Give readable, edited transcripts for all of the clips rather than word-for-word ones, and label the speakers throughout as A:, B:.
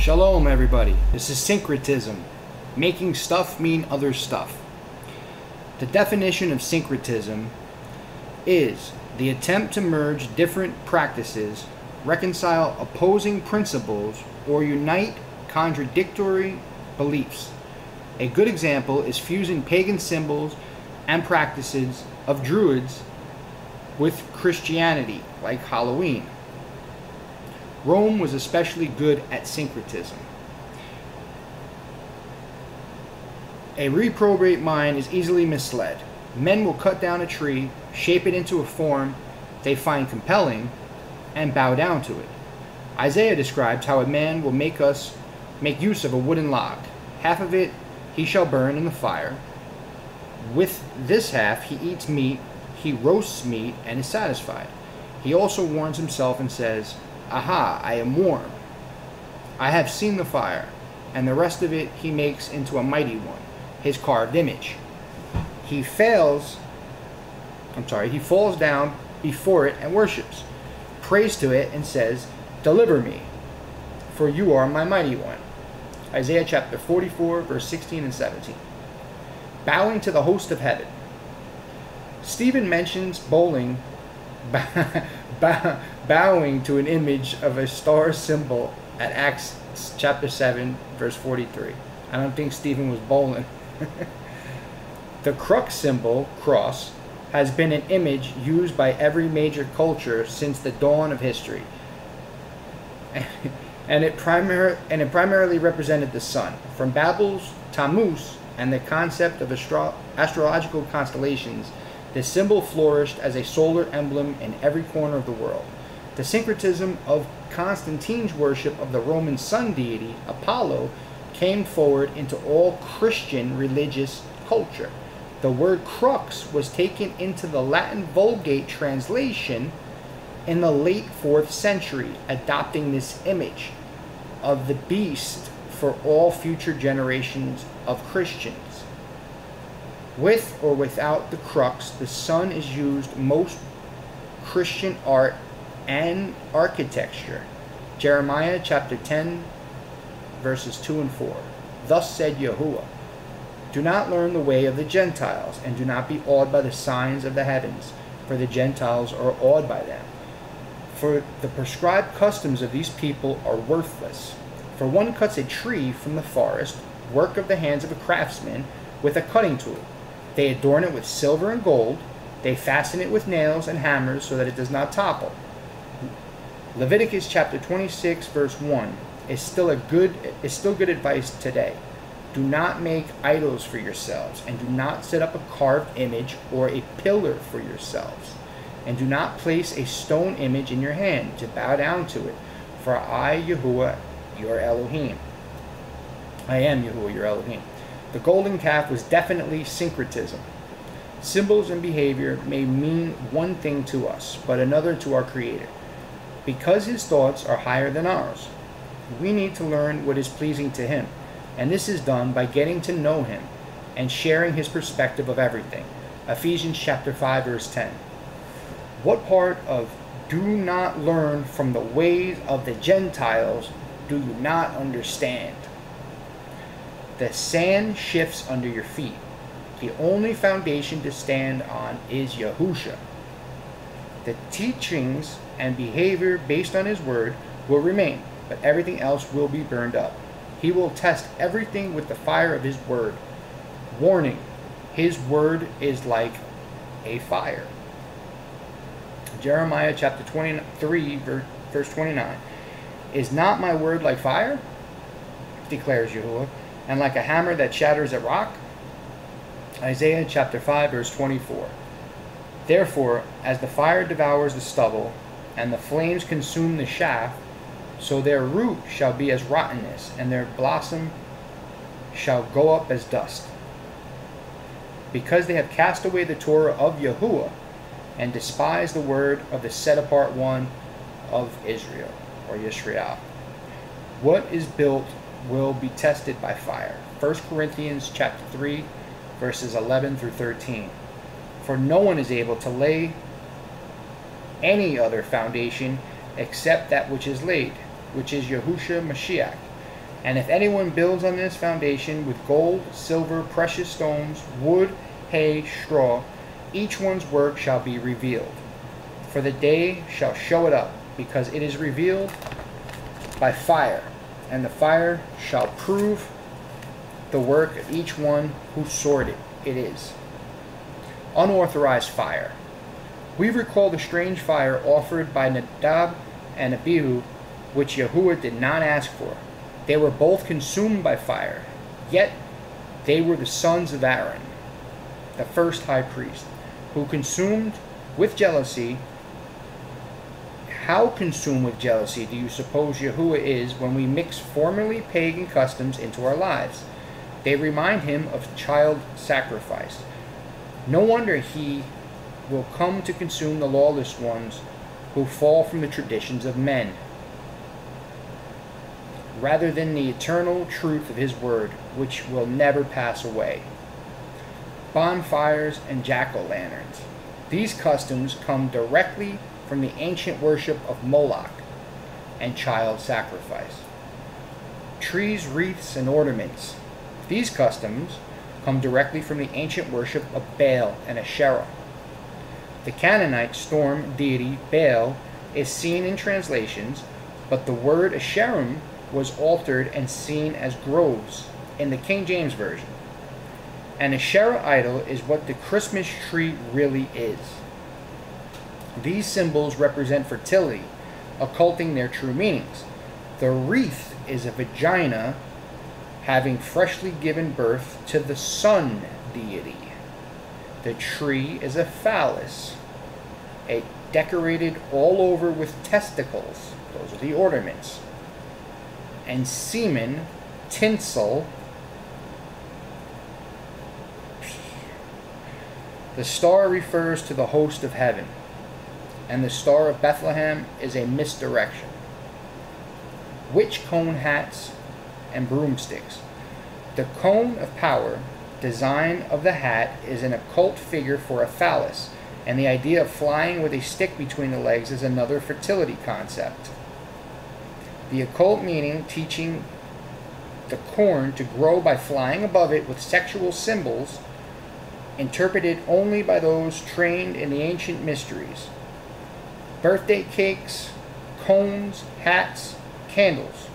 A: Shalom, everybody. This is Syncretism, making stuff mean other stuff. The definition of syncretism is the attempt to merge different practices, reconcile opposing principles, or unite contradictory beliefs. A good example is fusing pagan symbols and practices of Druids with Christianity, like Halloween. Rome was especially good at syncretism. A reprobate mind is easily misled. Men will cut down a tree, shape it into a form they find compelling, and bow down to it. Isaiah describes how a man will make use of a wooden log. Half of it he shall burn in the fire. With this half he eats meat, he roasts meat, and is satisfied. He also warns himself and says, "Aha, I am warm. I have seen the fire," and the rest of it he makes into a mighty one, his carved image. He falls down before it and worships, prays to it and says, "Deliver me, for you are my mighty one." Isaiah chapter 44, verse 16 and 17. Bowing to the host of heaven. Stephen mentions bowing, bowing to an image of a star symbol at Acts chapter 7, verse 43. I don't think Stephen was bowling. The crux symbol, cross, has been an image used by every major culture since the dawn of history. And it primarily represented the sun. From Babel's Tammuz and the concept of astrological constellations, the symbol flourished as a solar emblem in every corner of the world. The syncretism of Constantine's worship of the Roman sun deity, Apollo, came forward into all Christian religious culture. The word crux was taken into the Latin Vulgate translation in the late 4th century, adopting this image of the beast for all future generations of Christians. With or without the crux, the sun is used most Christian art and architecture. Jeremiah chapter 10, verses 2 and 4. Thus said Yahuwah, "Do not learn the way of the Gentiles, and do not be awed by the signs of the heavens, for the Gentiles are awed by them. For the prescribed customs of these people are worthless. For one cuts a tree from the forest, work of the hands of a craftsman, with a cutting tool. They adorn it with silver and gold. They fasten it with nails and hammers so that it does not topple." Leviticus chapter 26, verse 1 is still good advice today. Do not make idols for yourselves, and do not set up a carved image or a pillar for yourselves. And do not place a stone image in your hand to bow down to it. For I, Yahuwah, your Elohim. I am Yahuwah, your Elohim. The golden calf was definitely syncretism. Symbols and behavior may mean one thing to us, but another to our Creator. Because His thoughts are higher than ours, we need to learn what is pleasing to Him, and this is done by getting to know Him and sharing His perspective of everything. Ephesians chapter 5, verse 10. What part of "do not learn from the ways of the Gentiles" do you not understand? The sand shifts under your feet. The only foundation to stand on is Yahusha. The teachings and behavior based on His word will remain, but everything else will be burned up. He will test everything with the fire of His word. Warning, His word is like a fire. Jeremiah chapter 23, verse 29. Is not my word like fire? Declares Yahuwah, and like a hammer that shatters a rock? Isaiah chapter 5, verse 24. Therefore, as the fire devours the stubble, and the flames consume the shaft, so their root shall be as rottenness, and their blossom shall go up as dust. Because they have cast away the Torah of Yahuwah, and despised the word of the set-apart one of Israel, or Yisrael. What is built will be tested by fire. 1 Corinthians chapter 3, verses 11 through 13. For no one is able to lay any other foundation except that which is laid, which is Yahushua Mashiach. And if anyone builds on this foundation with gold, silver, precious stones, wood, hay, straw, each one's work shall be revealed. For the day shall show it up, because it is revealed by fire, and the fire shall prove the work of each one whose sort it is. Unauthorized fire. We recall the strange fire offered by Nadab and Abihu, which Yahuwah did not ask for. They were both consumed by fire, yet they were the sons of Aaron, the first high priest, who consumed with jealousy. How consumed with jealousy do you suppose Yahuwah is when we mix formerly pagan customs into our lives? They remind him of child sacrifice. No wonder he will come to consume the lawless ones who fall from the traditions of men, rather than the eternal truth of his word, which will never pass away. Bonfires and jack-o'-lanterns. These customs come directly from the ancient worship of Moloch and child sacrifice. Trees, wreaths, and ornaments. These customs come directly from the ancient worship of Baal and Asherah. The Canaanite storm deity Baal is seen in translations, but the word Asherim was altered and seen as groves in the King James Version. An Asherah idol is what the Christmas tree really is. These symbols represent fertility, occulting their true meanings. The wreath is a vagina having freshly given birth to the sun deity. The tree is a phallus, decorated all over with testicles. Those are the ornaments. And semen, tinsel. The star refers to the host of heaven, and the star of Bethlehem is a misdirection. Witch cone hats and broomsticks. The cone of power design of the hat is an occult figure for a phallus, and the idea of flying with a stick between the legs is another fertility concept. The occult meaning teaching the corn to grow by flying above it with sexual symbols, interpreted only by those trained in the ancient mysteries. Birthday cakes, cones, hats, candles.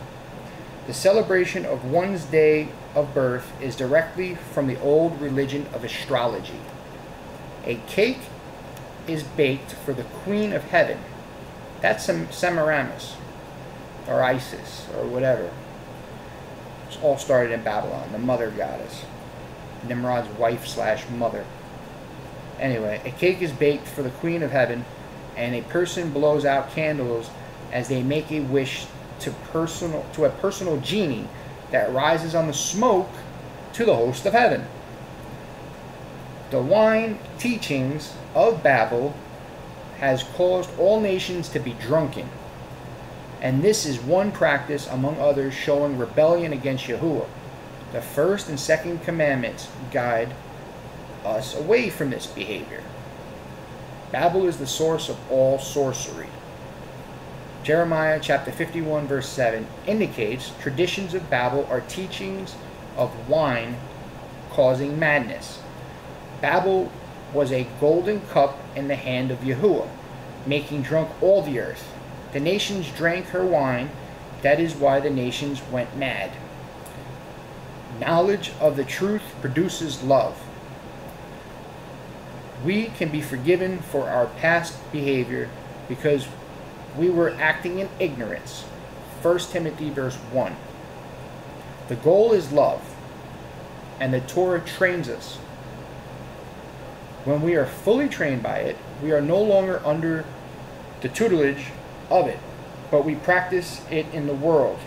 A: The celebration of one's day of birth is directly from the old religion of astrology. A cake is baked for the Queen of Heaven. That's Semiramis, or Isis, or whatever. It's all started in Babylon, the mother goddess. Nimrod's wife / mother. Anyway, a cake is baked for the Queen of Heaven, and a person blows out candles as they make a wish to a personal genie that rises on the smoke to the host of heaven. The wine teachings of Babel has caused all nations to be drunken, and this is one practice among others showing rebellion against Yahuwah. The first and second commandments guide us away from this behavior. Babel is the source of all sorcery. Jeremiah chapter 51 verse 7 indicates traditions of Babel are teachings of wine causing madness. Babel was a golden cup in the hand of Yahuwah, making drunk all the earth. The nations drank her wine. That is why the nations went mad. Knowledge of the truth produces love. We can be forgiven for our past behavior because we were acting in ignorance. 1 Timothy verse 1. The goal is love, and the Torah trains us. When we are fully trained by it, we are no longer under the tutelage of it, but we practice it in the world.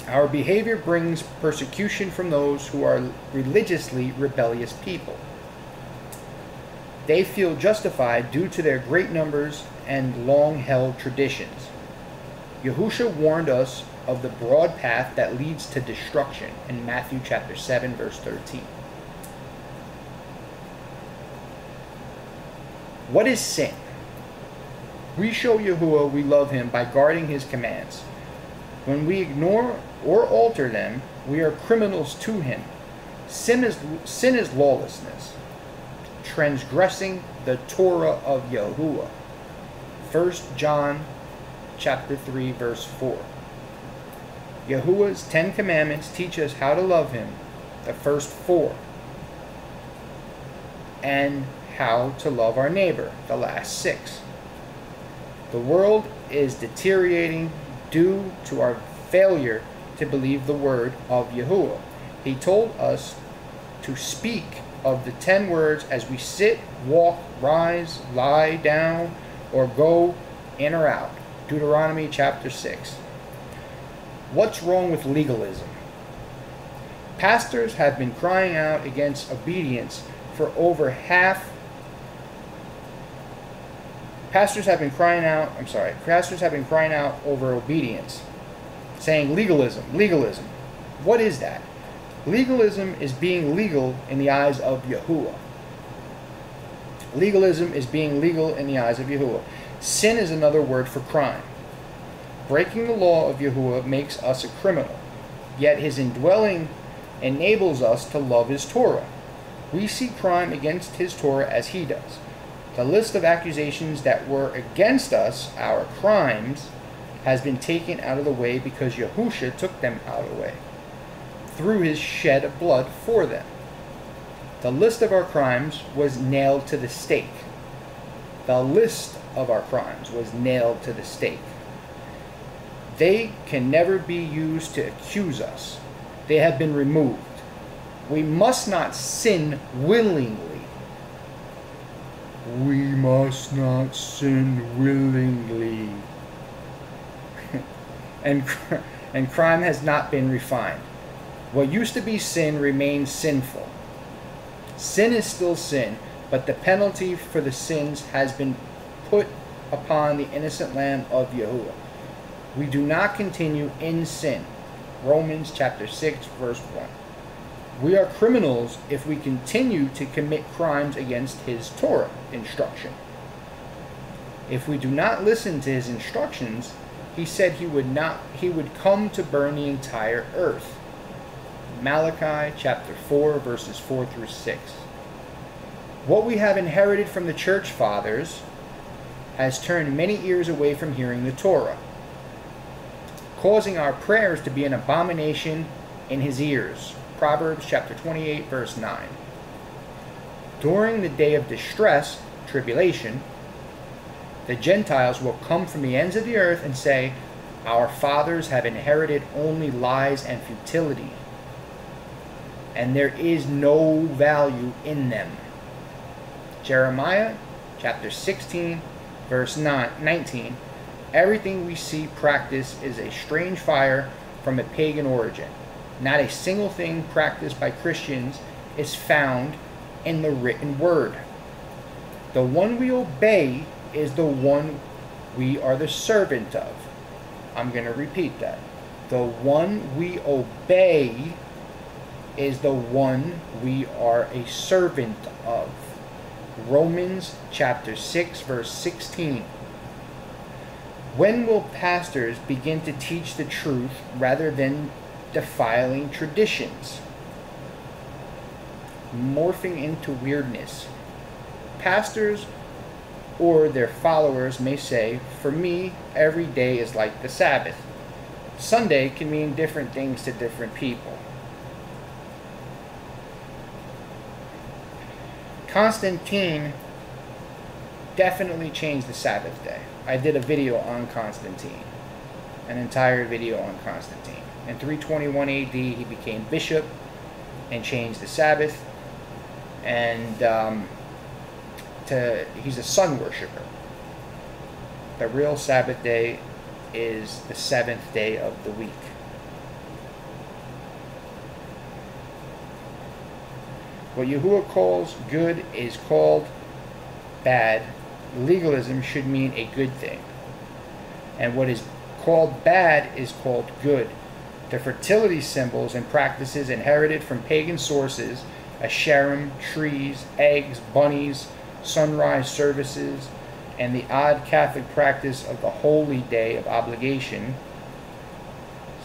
A: Our behavior brings persecution from those who are religiously rebellious people. They feel justified due to their great numbers and long-held traditions. Yahusha warned us of the broad path that leads to destruction in Matthew chapter 7 verse 13. What is sin? We show Yahuwah we love him by guarding his commands. When we ignore or alter them, we are criminals to him. Sin is lawlessness, transgressing the Torah of Yahuwah. 1 John chapter 3, verse 4. Yahuwah's 10 commandments teach us how to love him, the first 4, and how to love our neighbor, the last 6. The world is deteriorating due to our failure to believe the word of Yahuwah. He told us to speak of the 10 words as we sit, walk, rise, lie down, or go in or out. Deuteronomy chapter 6. What's wrong with legalism? Pastors have been crying out against obedience for over half. Pastors have been crying out over obedience, saying legalism, legalism. What is that? Legalism is being legal in the eyes of Yahuwah. Legalism is being legal in the eyes of Yahuwah. Sin is another word for crime. Breaking the law of Yahuwah makes us a criminal, yet his indwelling enables us to love his Torah. We see crime against his Torah as he does. The list of accusations that were against us, our crimes, has been taken out of the way because Yahusha took them out of the way through his shed of blood for them. The list of our crimes was nailed to the stake. The list of our crimes was nailed to the stake. They can never be used to accuse us. They have been removed. We must not sin willingly. We must not sin willingly. and crime has not been refined. What used to be sin remains sinful. Sin is still sin, but the penalty for the sins has been put upon the innocent lamb of Yahuwah. We do not continue in sin. Romans chapter 6, verse 1. We are criminals if we continue to commit crimes against his Torah instruction. If we do not listen to his instructions, he said he would come to burn the entire earth. Malachi chapter 4, verses 4 through 6. What we have inherited from the church fathers has turned many ears away from hearing the Torah, causing our prayers to be an abomination in his ears. Proverbs chapter 28, verse 9. During the day of distress, tribulation, the Gentiles will come from the ends of the earth and say, our fathers have inherited only lies and futility, and there is no value in them. Jeremiah chapter 16, verse 19. Everything we see practiced is a strange fire from a pagan origin. Not a single thing practiced by Christians is found in the written word. The one we obey is the one we are the servant of. I'm going to repeat that. The one we obey is the one we are a servant of. Romans chapter 6, verse 16. When will pastors begin to teach the truth rather than defiling traditions, morphing into weirdness? Pastors or their followers may say, for me, every day is like the Sabbath. Sunday can mean different things to different people. Constantine definitely changed the Sabbath day. I did a video on Constantine, an entire video on Constantine. In 321 AD, he became bishop and changed the Sabbath, and he's a sun worshiper. The real Sabbath day is the 7th day of the week. What Yahuwah calls good is called bad. Legalism should mean a good thing. And what is called bad is called good. The fertility symbols and practices inherited from pagan sources, Asherim, trees, eggs, bunnies, sunrise services, and the odd Catholic practice of the holy day of obligation,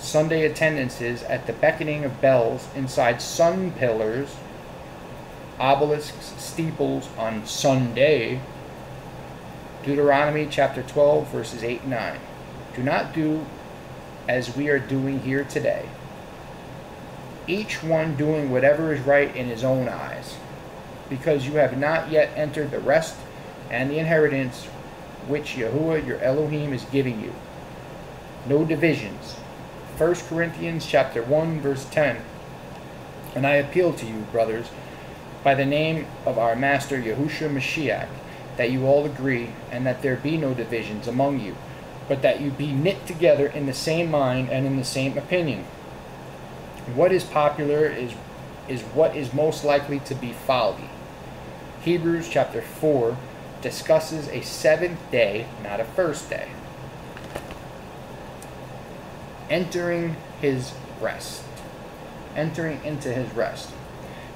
A: Sunday attendances at the beckoning of bells inside sun pillars, obelisks, steeples on Sunday. Deuteronomy chapter 12, verses 8 and 9. Do not do as we are doing here today, each one doing whatever is right in his own eyes, because you have not yet entered the rest and the inheritance which Yahuwah your Elohim is giving you. No divisions. 1 Corinthians chapter 1, verse 10. And I appeal to you, brothers, by the name of our Master Yahushua Mashiach, that you all agree, and that there be no divisions among you, but that you be knit together in the same mind and in the same opinion. What is popular is what is most likely to be folly. Hebrews chapter 4 discusses a seventh day, not a first day. Entering his rest. Entering into his rest.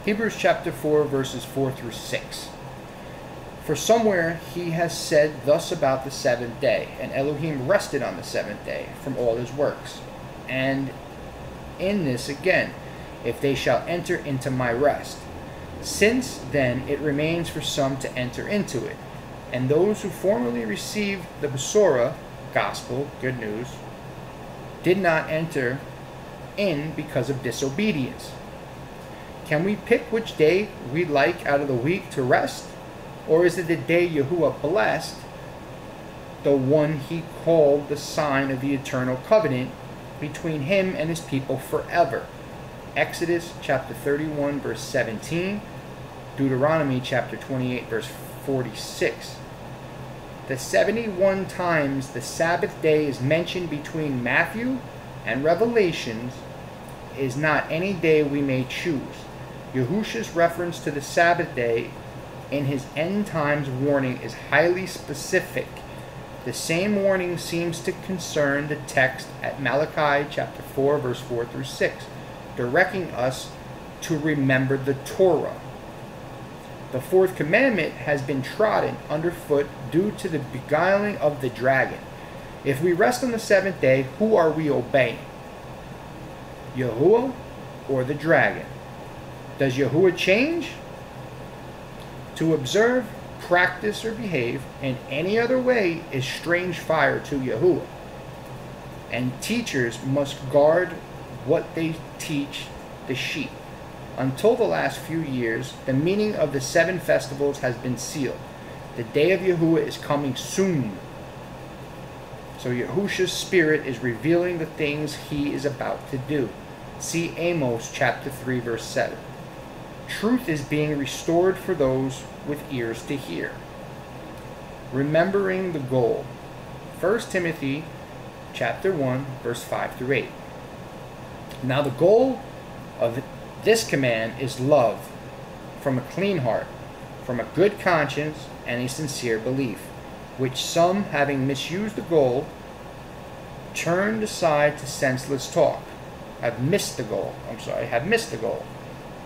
A: Hebrews chapter 4, verses 4 through 6. For somewhere he has said thus about the seventh day, and Elohim rested on the seventh day from all his works. And in this again, if they shall enter into my rest. Since then it remains for some to enter into it. And those who formerly received the Besorah, gospel, good news, did not enter in because of disobedience. Can we pick which day we'd like out of the week to rest? Or is it the day Yahuwah blessed, the one he called the sign of the eternal covenant between him and his people forever? Exodus chapter 31, verse 17. Deuteronomy chapter 28, verse 46. The 71 times the Sabbath day is mentioned between Matthew and Revelations is not any day we may choose. Yahushua's reference to the Sabbath day in his end times warning is highly specific. The same warning seems to concern the text at Malachi chapter 4, verse 4 through 6, directing us to remember the Torah. The fourth commandment has been trodden underfoot due to the beguiling of the dragon. If we rest on the seventh day, who are we obeying? Yahuwah or the dragon? Does Yahuwah change? To observe, practice, or behave in any other way is strange fire to Yahuwah. And teachers must guard what they teach the sheep. Until the last few years, the meaning of the 7 festivals has been sealed. The day of Yahuwah is coming soon. So Yahushua's spirit is revealing the things he is about to do. See Amos chapter 3, verse 7. Truth is being restored for those with ears to hear. Remembering the goal. 1 Timothy chapter 1, verse 5 through 8. Now the goal of this command is love from a clean heart, from a good conscience, and a sincere belief, which some, having misused the goal, turned aside to senseless talk. Have missed the goal.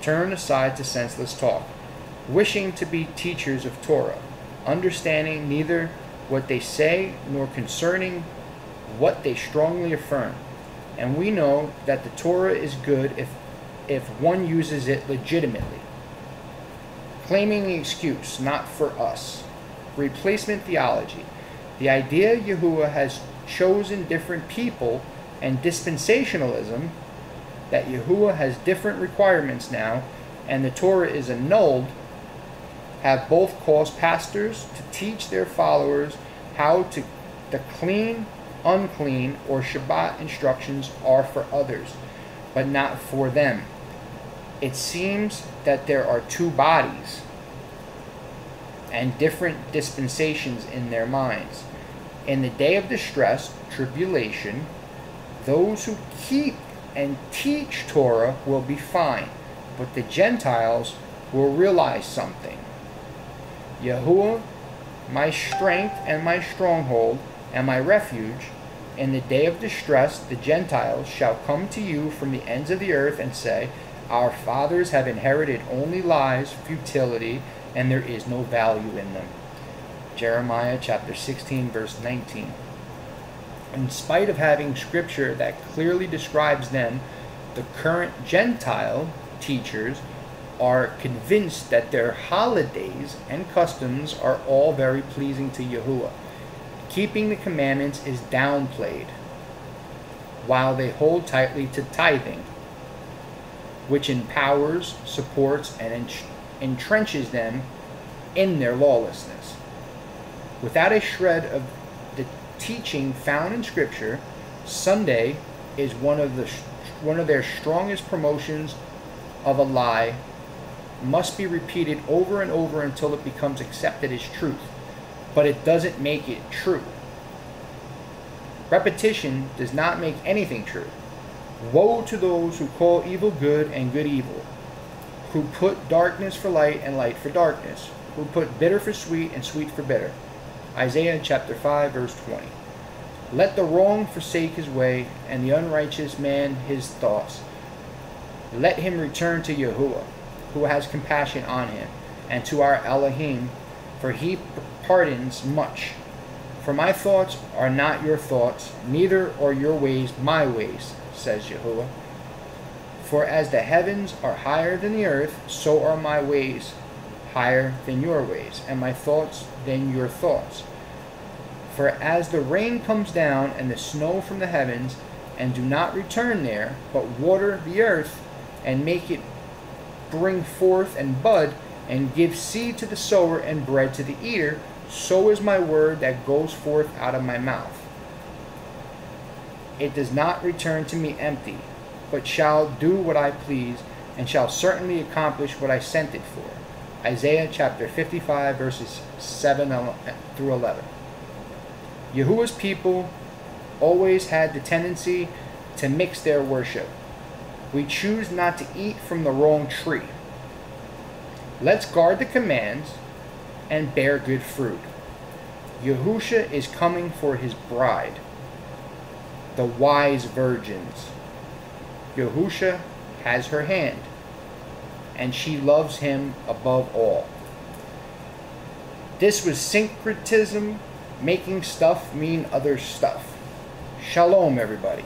A: Turn aside to senseless talk, wishing to be teachers of Torah, understanding neither what they say nor concerning what they strongly affirm. And we know that the Torah is good if one uses it legitimately. Claiming the excuse, not for us. Replacement theology. The idea Yahuwah has chosen different people, and dispensationalism, that Yahuwah has different requirements now and the Torah is annulled, have both caused pastors to teach their followers how to the clean, unclean, or Shabbat instructions are for others, but not for them. It seems that there are 2 bodies and different dispensations in their minds. In the day of distress, tribulation, those who keep and teach Torah will be fine, but the Gentiles will realize something. Yahuwah, my strength and my stronghold and my refuge, in the day of distress the Gentiles shall come to you from the ends of the earth and say, our fathers have inherited only lies, futility, and there is no value in them. Jeremiah chapter 16, verse 19. In spite of having scripture that clearly describes them, the current Gentile teachers are convinced that their holidays and customs are all very pleasing to Yahuwah. Keeping the commandments is downplayed, while they hold tightly to tithing, which empowers, supports, and entrenches them in their lawlessness. Without a shred of the teaching found in Scripture, Sunday is one of their strongest promotions of a lie, must be repeated over and over until it becomes accepted as truth, but it doesn't make it true. Repetition does not make anything true. Woe to those who call evil good and good evil, who put darkness for light and light for darkness, who put bitter for sweet and sweet for bitter. Isaiah chapter 5, verse 20. Let the wrong forsake his way, and the unrighteous man his thoughts. Let him return to Yahuwah, who has compassion on him, and to our Elohim, for he pardons much. For my thoughts are not your thoughts, neither are your ways my ways, says Yahuwah. For as the heavens are higher than the earth, so are my ways higher than your ways, and my thoughts than your thoughts. For as the rain comes down and the snow from the heavens, and do not return there, but water the earth, and make it bring forth and bud, and give seed to the sower and bread to the eater, so is my word that goes forth out of my mouth. It does not return to me empty, but shall do what I please, and shall certainly accomplish what I sent it for. Isaiah chapter 55, verses 7 through 11. Yahuwah's people always had the tendency to mix their worship. We choose not to eat from the wrong tree. Let's guard the commands and bear good fruit. Yahusha is coming for his bride, the wise virgins. Yahusha has her hand, and she loves him above all. This was syncretism, making stuff mean other stuff. Shalom, everybody.